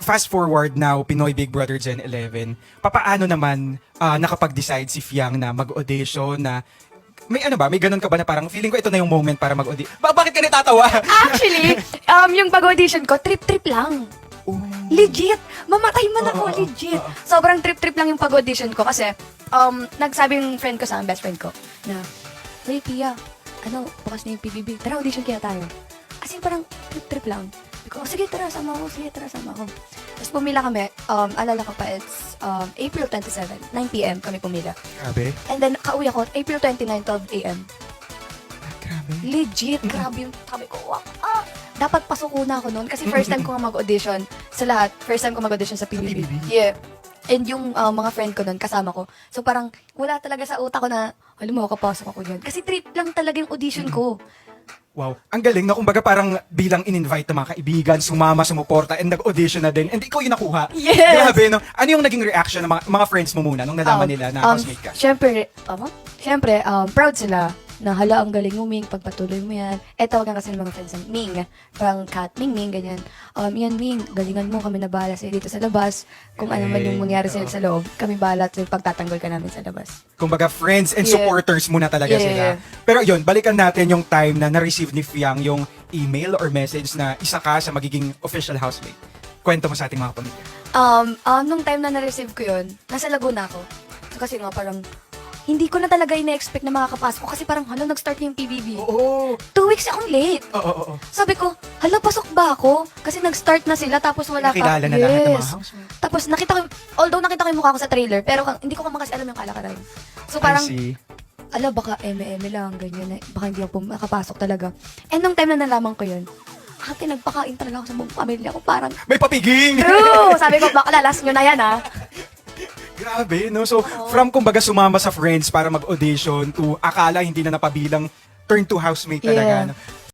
fast forward now, Pinoy Big Brother Gen 11, papaano naman nakapag-decide si Fiang na mag-audition na may ano ba? May ganun ka ba na parang feeling ko ito na yung moment para mag-audition? Bakit ka natatawa? Actually, yung pag-audition ko, trip-trip lang. Oh. Legit! Mamatay man ako, legit. Sobrang trip-trip lang yung pag-audition ko kasi nagsabi yung friend ko sa akin, best friend ko, na, hey, Pia, bukas na yung PBB. Tara, audition kaya tayo. As in, parang trip-trip lang. Sabi ko, sige, tara, sama ako. Sige, tara, sama ako. Tapos pumila kami, alala ko pa, it's April 27, 9 p.m. kami pumila. Grabe. And then, kauwi ako, April 29, 12 a.m. Grabe. Legit, grabe yung sabi ko, dapat pasuko na ako noon kasi first time ko nga mag-audition sa lahat. First time ko mag-audition sa PBB. PBB? Yeah. And yung mga friend ko noon, kasama ko. So parang wala talaga sa utak ko na, alam mo, kapasok ako dyan. Kasi trip lang talaga yung audition ko. Wow. Ang galing na kumbaga parang bilang in-invite ng mga kaibigan, sumama, sumuporta, and nag-audition na din. And ikaw yung nakuha. Yes! Grabe, no? Ano yung naging reaction ng mga friends mo muna nung nalaman nila na housemate ka? Siyempre, proud sila na hala, ang galing mo, Ming, pagpatuloy mo yan. Tawagan kasi ng mga friends ng Ming, parang Kat, Ming, ganyan. Yan, Ming, galingan mo, kami na bahala sa'yo dito sa labas. Kung ano man yung mangyari sa'yo sa loob, kami bahala sa'yo pagtatanggol ka namin sa labas. Kumbaga friends and Yeah. supporters muna talaga Yeah. sila. Pero yun, balikan natin yung time na na-receive ni Fiang yung email or message na isa ka sa magiging official housemate. Kwento mo sa ating mga pamilya. Nung time na na-receive ko yun, nasa Laguna ako. So, kasi nga parang, hindi ko na talaga ina-expect na makakapasok ko kasi parang, hala, nag-start na yung PBB. Oo. 2 weeks akong late. Oo. Sabi ko, hala, pasok ba ako? Kasi nag-start na sila tapos wala pa. Nakilala na lahat ng mga housemate. Tapos although nakita ko yung mukha ko sa trailer, pero hindi ko kasi alam yung kalakaran. So I parang, see. ala, baka eme-eme lang, ganyan. Baka hindi ako makapasok talaga. And nung time na nalaman ko yun, ate, nagpakain talaga ako sa buong pamilya ko. Parang, May papiging! true! Sabi ko, baka lalas nyo na yan, ha? Grabe, no? So, from kumbaga sumama sa friends para mag-audition to akala hindi na napabilang turn to housemate talaga. Yeah. No?